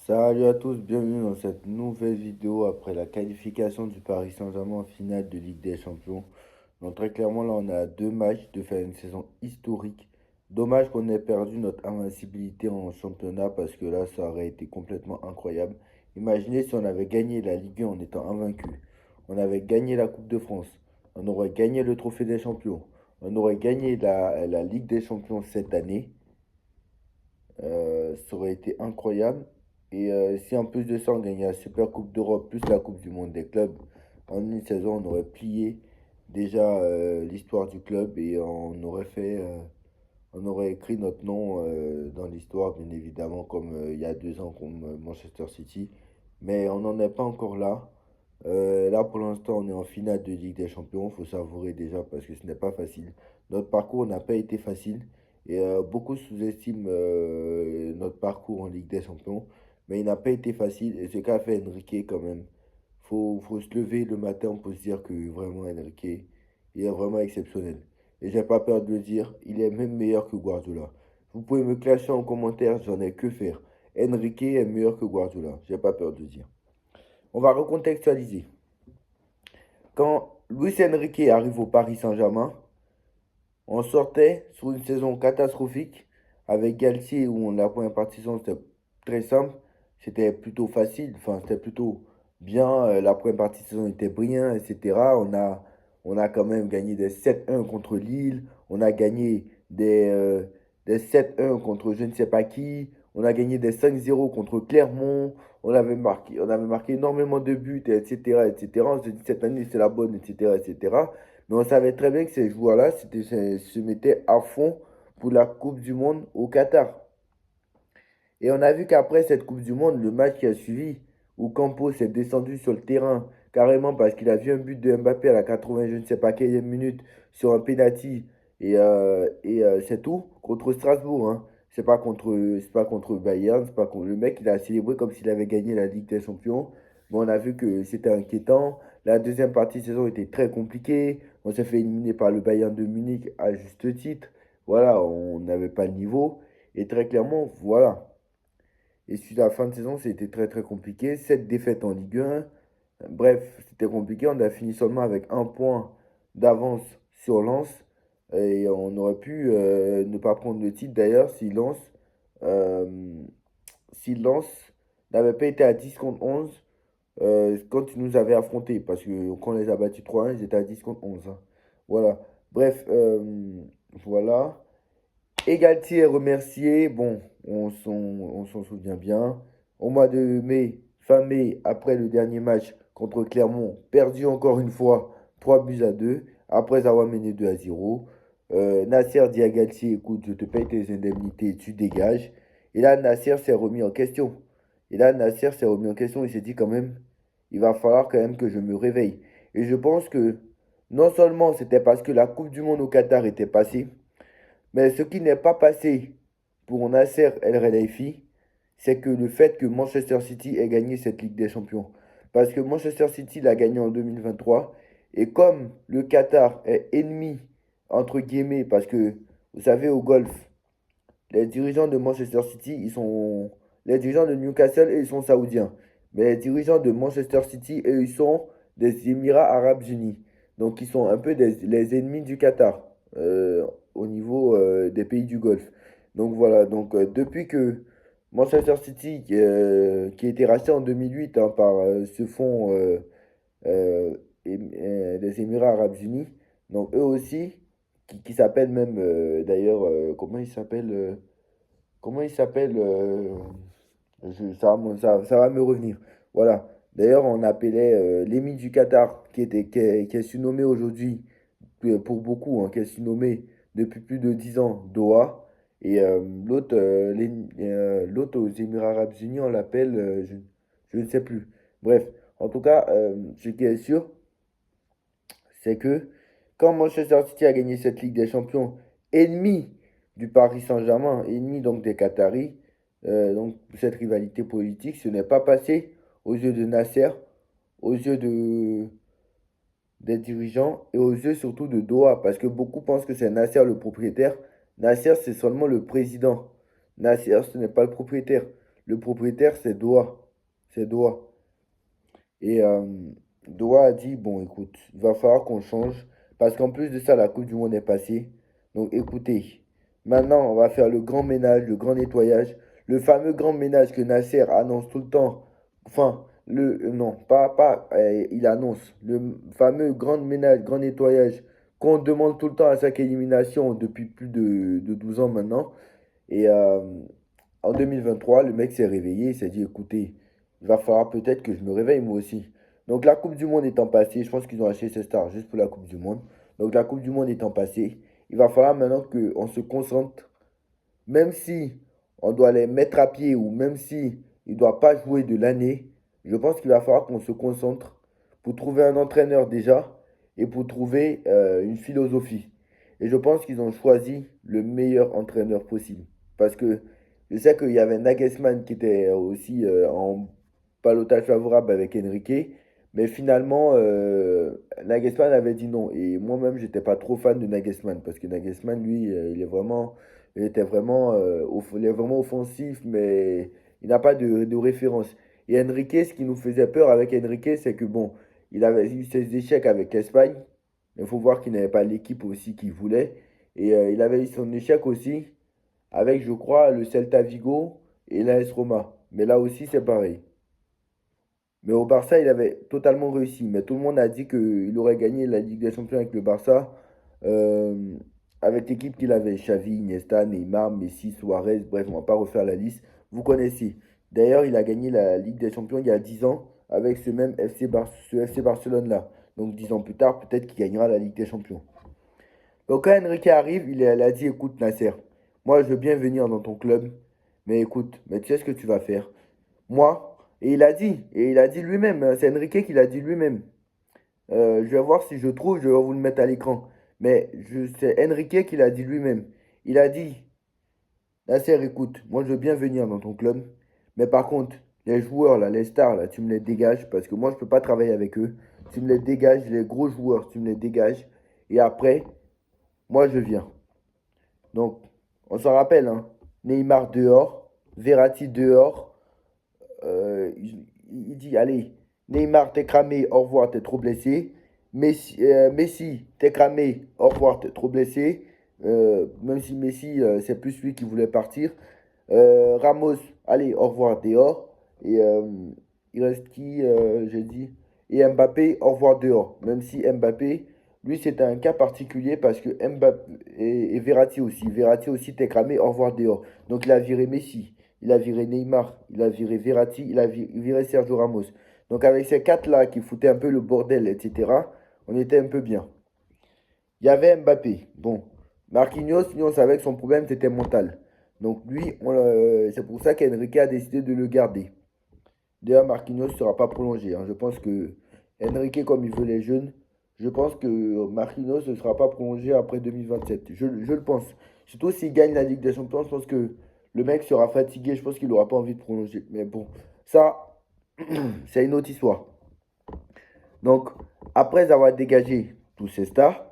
Salut à tous, bienvenue dans cette nouvelle vidéo après la qualification du Paris Saint-Germain en finale de Ligue des Champions. Donc très clairement là on a deux matchs de faire une saison historique. Dommage qu'on ait perdu notre invincibilité en championnat parce que là ça aurait été complètement incroyable. Imaginez si on avait gagné la Ligue 1 en étant invaincu. On avait gagné la Coupe de France. On aurait gagné le Trophée des Champions. On aurait gagné la Ligue des Champions cette année. Ça aurait été incroyable. Et si en plus de ça, on gagnait la Super Coupe d'Europe plus la Coupe du Monde des clubs, en une saison, on aurait plié déjà l'histoire du club et on aurait écrit notre nom dans l'histoire, bien évidemment, comme il y a 2 ans, comme Manchester City. Mais on n'en est pas encore là. Là, pour l'instant, on est en finale de Ligue des Champions. Il faut savourer déjà parce que ce n'est pas facile. Notre parcours n'a pas été facile. Et beaucoup sous-estiment notre parcours en Ligue des Champions. Mais il n'a pas été facile. Et ce qu'a fait Enrique, quand même, faut se lever le matin pour se dire que vraiment, Enrique, il est vraiment exceptionnel. Et j'ai pas peur de le dire, il est même meilleur que Guardiola. Vous pouvez me clasher en commentaire, j'en ai que faire. Enrique est meilleur que Guardiola. J'ai pas peur de le dire. On va recontextualiser. Quand Luis Enrique arrive au Paris Saint-Germain, on sortait sur une saison catastrophique avec Galtier où la première partie c'était très simple. C'était plutôt facile, enfin c'était plutôt bien. La première partie de saison était brillante, etc. On a quand même gagné des 7-1 contre Lille. On a gagné des 7-1 contre je ne sais pas qui. On a gagné des 5-0 contre Clermont. On avait marqué énormément de buts, etc., etc. On s'est dit cette année c'est la bonne, etc., etc. Mais on savait très bien que ces joueurs-là se mettaient à fond pour la Coupe du Monde au Qatar. Et on a vu qu'après cette Coupe du Monde, le match qui a suivi, où Campos est descendu sur le terrain carrément parce qu'il a vu un but de Mbappé à la 80, je ne sais pas quelle minute, sur un penalty. Et c'est tout contre Strasbourg. Hein. C'est pas contre Bayern, c'est pas contre le mec. Il a célébré comme s'il avait gagné la Ligue des Champions. Mais on a vu que c'était inquiétant. La deuxième partie de saison était très compliquée. On s'est fait éliminer par le Bayern de Munich à juste titre. Voilà, on n'avait pas le niveau. Et très clairement, voilà. Et sur la fin de saison, c'était très très compliqué. 7 défaites en Ligue 1. Bref, c'était compliqué. On a fini seulement avec un point d'avance sur Lens. Et on aurait pu ne pas prendre le titre d'ailleurs euh, si Lens n'avait pas été à 10 contre 11 quand ils nous avaient affrontés. Parce que quand on les a battus 3-1, ils étaient à 10 contre 11. Hein. Voilà. Bref, voilà. Égalité est remercié. Bon, on s'en souvient bien. Au mois de mai, fin mai, après le dernier match contre Clermont, perdu encore une fois, 3 buts à 2, après avoir mené 2-0. Nasser dit à Galtier, écoute, je te paye tes indemnités, tu dégages. Et là, Nasser s'est remis en question. Il s'est dit quand même, il va falloir quand même que je me réveille. Et je pense que non seulement c'était parce que la Coupe du Monde au Qatar était passée, mais ce qui n'est pas passé pour Nasser El Khelaifi, c'est que le fait que Manchester City ait gagné cette Ligue des Champions. Parce que Manchester City l'a gagné en 2023. Et comme le Qatar est ennemi, entre guillemets, parce que, vous savez, au golf, les dirigeants de Manchester City, ils sont. Les dirigeants de Newcastle, ils sont saoudiens. Mais les dirigeants de Manchester City, eux, ils sont des Émirats Arabes Unis. Donc, ils sont un peu les ennemis du Qatar au niveau des pays du Golfe. Donc, voilà. Donc, depuis que Manchester City, qui a été racheté en 2008 hein, par ce fonds euh, des Émirats Arabes Unis, donc eux aussi, qui s'appellent même, d'ailleurs, comment il s'appelle ça va me revenir. Voilà. D'ailleurs, on appelait l'émir du Qatar, qui est surnommé aujourd'hui, pour beaucoup, hein, qui est surnommé depuis plus de 10 ans, Doha. Et l'autre aux Émirats Arabes Unis, on l'appelle, je ne sais plus. Bref, en tout cas, ce qui est sûr, c'est que quand Manchester City a gagné cette Ligue des Champions, ennemi du Paris Saint-Germain, ennemi donc des Qataris, donc cette rivalité politique, ce n'est pas passé aux yeux de Nasser, aux yeux des dirigeants et aux yeux surtout de Doha, parce que beaucoup pensent que c'est Nasser le propriétaire. Nasser, c'est seulement le président. Nasser, ce n'est pas le propriétaire. Le propriétaire, c'est Doha. C'est Doha. Et Doha a dit, bon, écoute, il va falloir qu'on change. Parce qu'en plus de ça, la Coupe du Monde est passée. Donc écoutez, maintenant, on va faire le grand ménage, le grand nettoyage. Le fameux grand ménage que Nasser annonce tout le temps. Enfin, non, il annonce. Le fameux grand ménage, grand nettoyage qu'on demande tout le temps à chaque élimination depuis plus de 12 ans maintenant. Et en 2023, le mec s'est réveillé, il s'est dit, écoutez, il va falloir peut-être que je me réveille moi aussi. Donc la Coupe du Monde étant passée, je pense qu'ils ont acheté ces stars juste pour la Coupe du Monde. Donc la Coupe du Monde étant passée, il va falloir maintenant qu'on se concentre, même si on doit les mettre à pied ou même si il ne doit pas jouer de l'année, je pense qu'il va falloir qu'on se concentre pour trouver un entraîneur déjà et pour trouver une philosophie. Et je pense qu'ils ont choisi le meilleur entraîneur possible. Parce que je sais qu'il y avait Nagelsmann qui était aussi en ballottage favorable avec Enrique. Mais finalement, Nagelsmann avait dit non. Et moi-même, j'étais pas trop fan de Nagelsmann. Parce que Nagelsmann, lui, il est vraiment offensif, mais il n'a pas de référence. Et Enrique, ce qui nous faisait peur avec Enrique, c'est que bon, il avait eu ses échecs avec l'Espagne. Il faut voir qu'il n'avait pas l'équipe aussi qu'il voulait. Et il avait eu son échec aussi avec, je crois, le Celta Vigo et l'AS Roma. Mais là aussi, c'est pareil. Mais au Barça, il avait totalement réussi. Mais tout le monde a dit qu'il aurait gagné la Ligue des Champions avec le Barça. euh, avec l'équipe qu'il avait. Xavi, Iniesta, Neymar, Messi, Suarez. Bref, on ne va pas refaire la liste. Vous connaissez. D'ailleurs, il a gagné la Ligue des Champions il y a 10 ans avec ce même ce FC Barcelone-là. Donc 10 ans plus tard, peut-être qu'il gagnera la Ligue des Champions. Donc quand Enrique arrive, elle a dit, écoute Nasser, moi je veux bien venir dans ton club, mais écoute, mais tu sais ce que tu vas faire. Moi, et il a dit lui-même, hein, c'est Enrique qui l'a dit lui-même. Je vais voir si je trouve, je vais vous le mettre à l'écran. Mais c'est Enrique qui l'a dit lui-même. Il a dit, Nasser, écoute, moi je veux bien venir dans ton club, mais par contre, les joueurs là, les stars là, tu me les dégages parce que moi je peux pas travailler avec eux. Tu me les dégages, les gros joueurs, tu me les dégages. Et après, moi je viens. Donc, on s'en rappelle, hein. Neymar dehors, Verratti dehors. Il dit, allez, Neymar, t'es cramé, au revoir, t'es trop blessé. Messi, t'es cramé, au revoir, t'es trop blessé. Même si Messi, c'est plus lui qui voulait partir. Ramos, allez, au revoir, dehors. Et il reste qui, j'ai dit. Et Mbappé, au revoir, dehors. Même si Mbappé, lui, c'est un cas particulier parce que Mbappé et Verratti aussi. Verratti aussi, t'es cramé, au revoir, dehors. Donc il a viré Messi, il a viré Neymar, il a viré Verratti, il a viré Sergio Ramos. Donc avec ces quatre-là qui foutaient un peu le bordel, etc., on était un peu bien. Il y avait Mbappé. Bon, Marquinhos, lui, on savait que son problème, c'était mental. Donc lui, c'est pour ça qu'Enrique a décidé de le garder. D'ailleurs, Marquinhos ne sera pas prolongé, hein. Je pense que Enrique, comme il veut les jeunes, je pense que Marquinhos ne sera pas prolongé après 2027. Je le pense. Surtout s'il gagne la Ligue des Champions, je pense que le mec sera fatigué. Je pense qu'il n'aura pas envie de prolonger. Mais bon, ça, c'est une autre histoire. Donc, après avoir dégagé tous ces stars,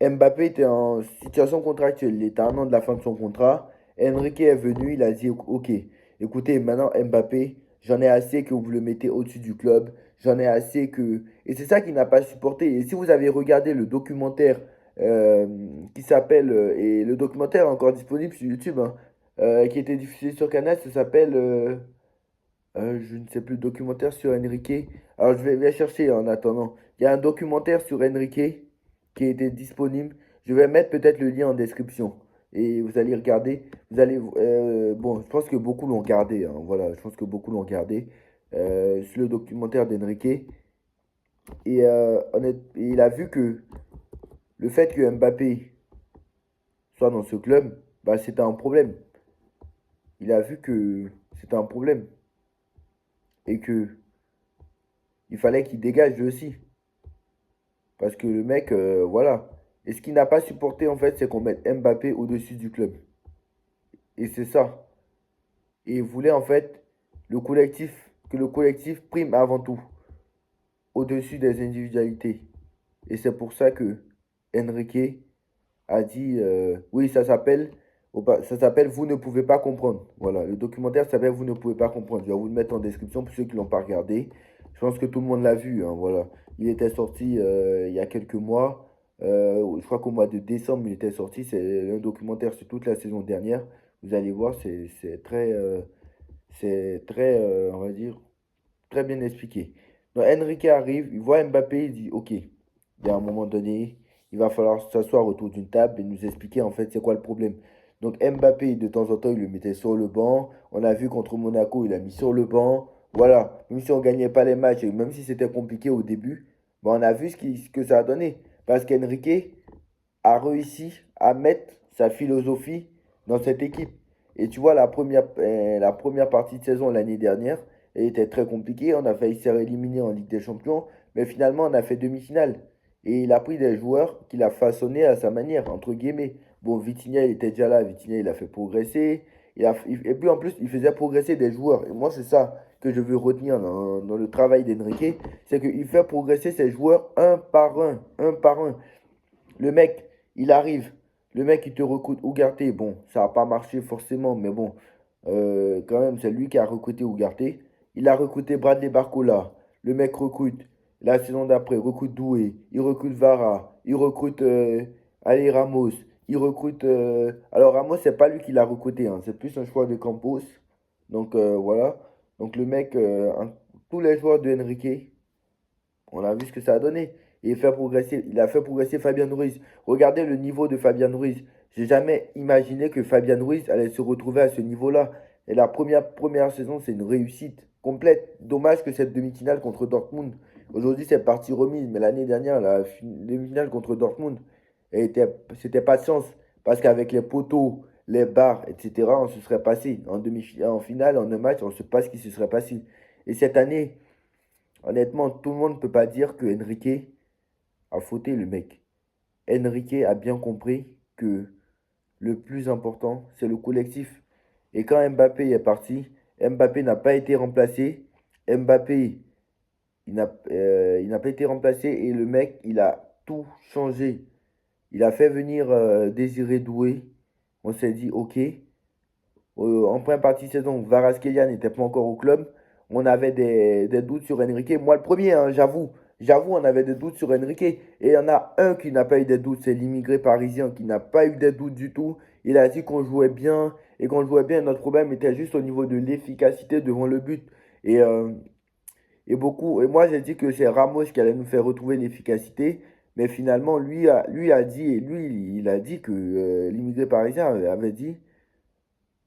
Mbappé était en situation contractuelle. Il était à un an de la fin de son contrat. Enrique est venu, il a dit, ok, écoutez, maintenant Mbappé, j'en ai assez que vous le mettez au-dessus du club. J'en ai assez que... Et c'est ça qu'il n'a pas supporté. Et si vous avez regardé le documentaire euh, qui s'appelle... et le documentaire est encore disponible sur YouTube, hein, qui était diffusé sur Canal, ça s'appelle... je ne sais plus, documentaire sur Enrique. Alors je vais chercher en attendant. Il y a un documentaire sur Enrique qui était disponible. Je vais mettre peut-être le lien en description. Et vous allez regarder. Vous allez, bon, je pense que beaucoup l'ont regardé, hein, voilà, je pense que beaucoup l'ont regardé. C'est le documentaire d'Enrique. Et, et il a vu que le fait que Mbappé soit dans ce club, bah, c'était un problème. Il a vu que c'était un problème. Et que il fallait qu'il dégage lui aussi. Parce que le mec, voilà. Et ce qu'il n'a pas supporté, en fait, c'est qu'on mette Mbappé au-dessus du club. Et c'est ça. Et il voulait, en fait, que le collectif prime avant tout, au-dessus des individualités. Et c'est pour ça que Enrique a dit, oui, ça s'appelle Ça s'appelle Vous ne pouvez pas comprendre. Voilà, le documentaire s'appelle Vous ne pouvez pas comprendre. Je vais vous le mettre en description pour ceux qui ne l'ont pas regardé. Je pense que tout le monde l'a vu, hein, voilà. Il était sorti il y a quelques mois. Je crois qu'au mois de décembre, il était sorti. C'est un documentaire sur toute la saison dernière. Vous allez voir, c'est très, on va dire, très bien expliqué. Donc, Enrique arrive, il voit Mbappé, il dit, OK, il y a un moment donné, il va falloir s'asseoir autour d'une table et nous expliquer en fait c'est quoi le problème. Donc Mbappé, de temps en temps, il le mettait sur le banc. On a vu contre Monaco, il a mis sur le banc. Voilà, même si on ne gagnait pas les matchs et même si c'était compliqué au début, ben, on a vu ce que ça a donné. Parce qu'Enrique a réussi à mettre sa philosophie dans cette équipe. Et tu vois, la première partie de saison l'année dernière, elle était très compliquée. On a failli se faire éliminer en Ligue des Champions, mais finalement, on a fait demi-finale. Et il a pris des joueurs qu'il a façonnés à sa manière, entre guillemets. Bon, Vitinha, il était déjà là. Vitinha, il a fait progresser. Et puis en plus, il faisait progresser des joueurs. Et moi, c'est ça que je veux retenir dans le travail d'Enrique. C'est qu'il fait progresser ses joueurs un par un, un par un. Le mec, il arrive. Le mec, il te recrute Ugarte. Bon, ça n'a pas marché forcément, mais bon, quand même, c'est lui qui a recruté Ugarte. Il a recruté Bradley Barcola. Le mec recrute. La saison d'après, recrute Doué. Il recrute Vara. Il recrute Ali Ramos. Il recrute. Alors, Ramos, c'est pas lui qui l'a recruté, hein, c'est plus un choix de Campos. Donc, voilà. Donc, le mec, tous les joueurs de Enrique, on a vu ce que ça a donné. Il a fait progresser Fabien Ruiz. Regardez le niveau de Fabien Ruiz. J'ai jamais imaginé que Fabien Ruiz allait se retrouver à ce niveau-là. Et la première saison, c'est une réussite complète. Dommage que cette demi-finale contre Dortmund. Aujourd'hui, c'est partie remise. Mais l'année dernière, la demi-finale contre Dortmund, c'était pas de chance. Parce qu'avec les poteaux, les barres, etc., on se serait passé. En finale, en un match, on ne sait pas ce qui se serait passé. Et cette année, honnêtement, tout le monde ne peut pas dire que Enrique a fauté le mec. Enrique a bien compris que le plus important, c'est le collectif. Et quand Mbappé est parti, Mbappé n'a pas été remplacé. Mbappé, il n'a pas été remplacé et le mec, il a tout changé. Il a fait venir Désiré Doué. On s'est dit, OK. En première partie de saison, Kvaratskhelia n'était pas encore au club. On avait des doutes sur Enrique. Moi, le premier, hein, j'avoue. J'avoue, on avait des doutes sur Enrique. Et il y en a un qui n'a pas eu des doutes, c'est l'immigré parisien qui n'a pas eu des doutes du tout. Il a dit qu'on jouait bien. Et qu'on jouait bien, notre problème était juste au niveau de l'efficacité devant le but. Et, et moi, j'ai dit que c'est Ramos qui allait nous faire retrouver l'efficacité. Mais finalement, lui a dit, et lui, il a dit que l'immigré parisien avait dit.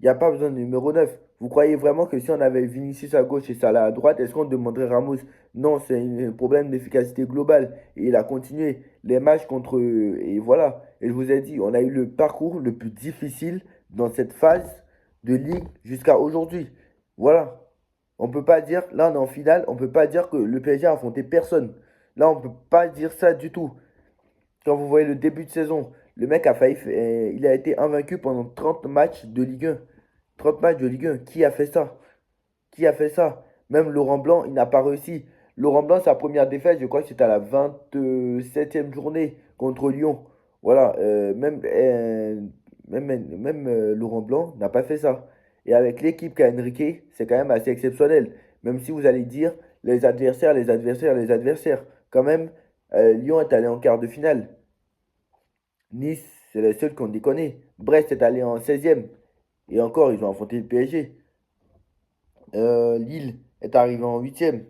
Il n'y a pas besoin de numéro 9. Vous croyez vraiment que si on avait Vinicius à gauche et Salah à droite, est-ce qu'on demanderait Ramos? Non, c'est un problème d'efficacité globale. Et il a continué les matchs contre eux. Et voilà. Et je vous ai dit, on a eu le parcours le plus difficile dans cette phase de ligue jusqu'à aujourd'hui. Voilà. On peut pas dire, là on est en finale, on peut pas dire que le PSG a affronté personne. Là, on peut pas dire ça du tout. Quand vous voyez le début de saison, le mec a il a été invaincu pendant 30 matchs de Ligue 1. 30 matchs de Ligue 1. Qui a fait ça? Qui a fait ça? Même Laurent Blanc, il n'a pas réussi. Laurent Blanc, sa première défaite, je crois que c'était à la 27e journée contre Lyon. Voilà, même Laurent Blanc n'a pas fait ça. Et avec l'équipe qu'a Enrique, c'est quand même assez exceptionnel. Même si vous allez dire les adversaires, les adversaires, les adversaires. Quand même, Lyon est allé en quart de finale. Nice, c'est le seul qu'on déconne. Brest est allé en 16e. Et encore, ils ont affronté le PSG. Lille est arrivé en 8e.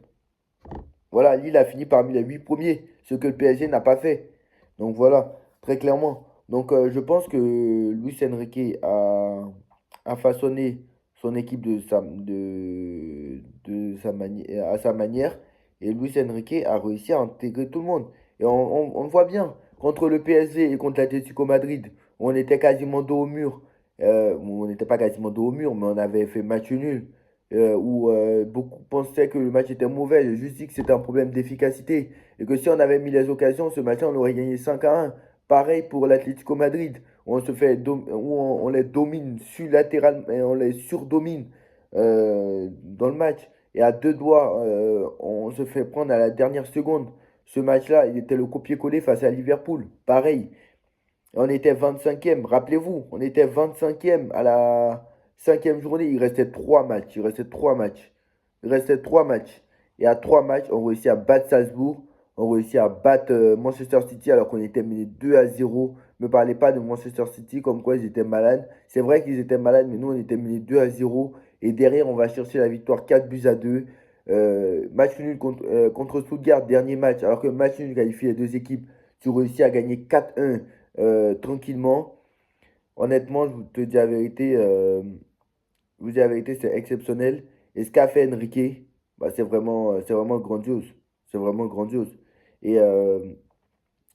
Voilà, Lille a fini parmi les 8 premiers, ce que le PSG n'a pas fait. Donc voilà, très clairement. Donc je pense que Luis Enrique a façonné son équipe à sa manière. Et Luis Enrique a réussi à intégrer tout le monde. Et on le voit bien, contre le PSG et contre l'Atlético Madrid, on était quasiment dos au mur. Bon, on n'était pas quasiment dos au mur, mais on avait fait match nul où beaucoup pensaient que le match était mauvais. J'ai juste dit que c'était un problème d'efficacité et que si on avait mis les occasions, ce match-là, on aurait gagné 5-1. Pareil pour l'Atlético Madrid, où on les domine latéralement et on les surdomine dans le match. Et à deux doigts, on se fait prendre à la dernière seconde. Ce match-là, il était le copier-coller face à Liverpool. Pareil. Et on était 25e. Rappelez-vous, on était 25e à la 5e journée. Il restait 3 matchs. Il restait 3 matchs. Il restait 3 matchs. Et à 3 matchs, on réussit à battre Salzbourg. On réussit à battre Manchester City alors qu'on était mené 2-0. Ne me parlez pas de Manchester City comme quoi ils étaient malades. C'est vrai qu'ils étaient malades, mais nous, on était menés 2-0. Et derrière, on va chercher la victoire 4-2. Match nul contre Stuttgart, dernier match. Alors que match nul qualifie les deux équipes, tu réussis à gagner 4-1 tranquillement. Honnêtement, je vous te dis la vérité, je vous dis la vérité, c'est exceptionnel. Et ce qu'a fait Enrique, bah, c'est vraiment grandiose. C'est vraiment grandiose. Et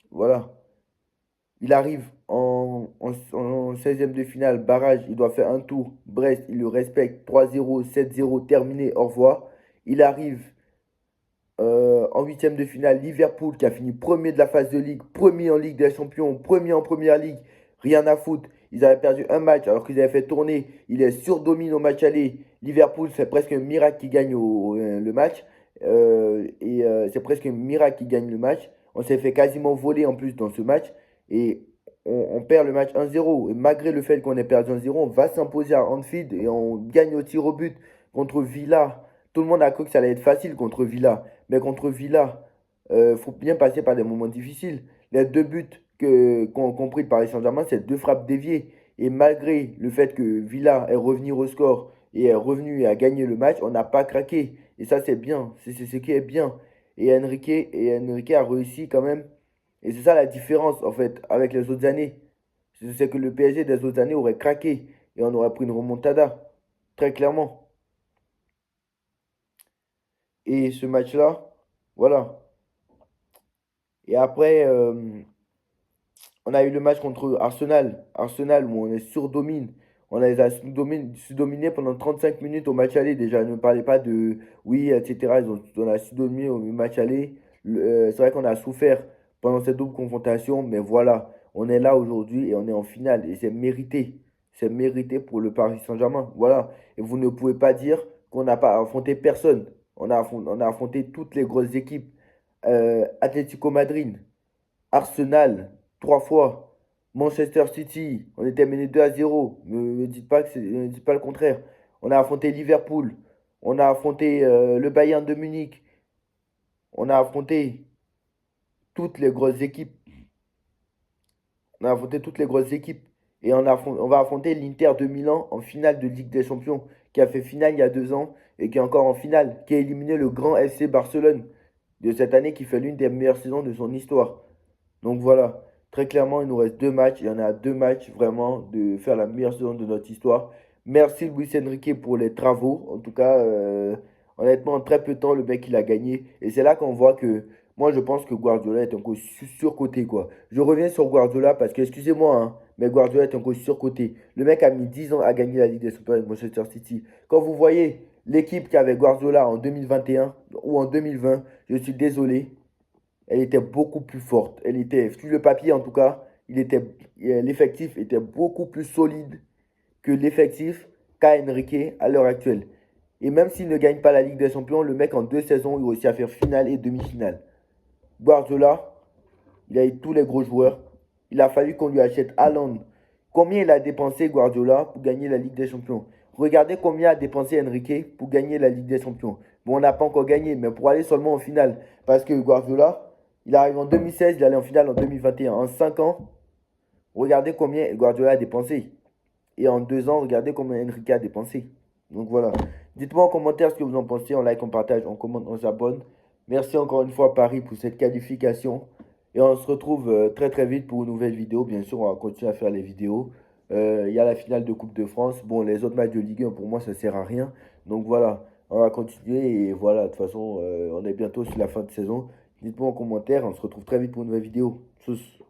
voilà. Il arrive en 16e de finale, barrage, il doit faire un tour. Brest, il le respecte. 3-0, 7-0, terminé, au revoir. Il arrive en huitième de finale, Liverpool qui a fini premier de la phase de Ligue, premier en Ligue des Champions, premier en Première Ligue, rien à foutre. Ils avaient perdu un match alors qu'ils avaient fait tourner. Il est surdomine au match aller. Liverpool, c'est presque un miracle qui gagne le match. C'est presque un miracle qui gagne le match. On s'est fait quasiment voler en plus dans ce match. Et on perd le match 1-0. Et malgré le fait qu'on ait perdu 1-0, on va s'imposer à Anfield et on gagne au tir au but contre Villa. Tout le monde a cru que ça allait être facile contre Villa. Mais contre Villa, faut bien passer par des moments difficiles. Les deux buts qu'ont pris le Paris Saint-Germain, c'est deux frappes déviées. Et malgré le fait que Villa est revenu au score et est revenu à gagner le match, on n'a pas craqué. Et ça, c'est bien. C'est ce qui est bien. Et Enrique a réussi quand même. Et c'est ça la différence, en fait, avec les autres années. C'est que le PSG des autres années aurait craqué. Et on aurait pris une remontada. Très clairement. Et ce match-là, voilà. Et après, on a eu le match contre Arsenal. Arsenal où on est surdomine. On les a dominés pendant 35 minutes au match aller. Déjà, ne parlez pas de oui, etc. On a dominé au match aller. C'est vrai qu'on a souffert pendant cette double confrontation. Mais voilà, on est là aujourd'hui et on est en finale. Et c'est mérité. C'est mérité pour le Paris Saint-Germain. Voilà. Et vous ne pouvez pas dire qu'on n'a pas affronté personne. On a affronté toutes les grosses équipes. Atlético Madrid. Arsenal, 3 fois. Manchester City, on était mené 2-0. Ne dites pas ne dites pas le contraire. On a affronté Liverpool. On a affronté le Bayern de Munich. On a affronté toutes les grosses équipes. On a affronté toutes les grosses équipes. Et on va affronter l'Inter de Milan en finale de Ligue des Champions, qui a fait finale il y a 2 ans et qui est encore en finale, qui a éliminé le grand FC Barcelone de cette année, qui fait l'une des meilleures saisons de son histoire. Donc voilà, très clairement, il nous reste 2 matchs. Il y en a 2 matchs vraiment de faire la meilleure saison de notre histoire. Merci Luis Enrique pour les travaux. En tout cas, honnêtement, en très peu de temps, le mec, il a gagné. Et c'est là qu'on voit que moi, je pense que Guardiola est un coach surcoté, quoi. Je reviens sur Guardiola parce que, excusez-moi, hein, mais Guardiola est un coach surcoté. Le mec a mis 10 ans à gagner la Ligue des Champions avec Manchester City. Quand vous voyez l'équipe qu'avait Guardiola en 2021 ou en 2020, je suis désolé, elle était beaucoup plus forte. Elle était, sur le papier en tout cas, l'effectif était beaucoup plus solide que l'effectif qu'a Enrique à l'heure actuelle. Et même s'il ne gagne pas la Ligue des Champions, le mec en 2 saisons, il réussit à faire finale et demi-finale. Guardiola, il a eu tous les gros joueurs. Il a fallu qu'on lui achète Haaland. Combien il a dépensé Guardiola pour gagner la Ligue des Champions? Regardez combien a dépensé Enrique pour gagner la Ligue des Champions. Bon, on n'a pas encore gagné, mais pour aller seulement en finale. Parce que Guardiola, il arrive en 2016, il allait en finale en 2021. En 5 ans, regardez combien Guardiola a dépensé. Et en 2 ans, regardez combien Enrique a dépensé. Donc voilà. Dites-moi en commentaire ce que vous en pensez. On like, on partage, on commente, on s'abonne. Merci encore une fois Paris pour cette qualification. Et on se retrouve très très vite pour une nouvelle vidéo. Bien sûr, on va continuer à faire les vidéos. Il y a la finale de Coupe de France. Bon, les autres matchs de Ligue 1, pour moi, ça ne sert à rien. Donc voilà, on va continuer. Et voilà, de toute façon, on est bientôt sur la fin de saison. Dites-moi en commentaire. On se retrouve très vite pour une nouvelle vidéo. Tchuss.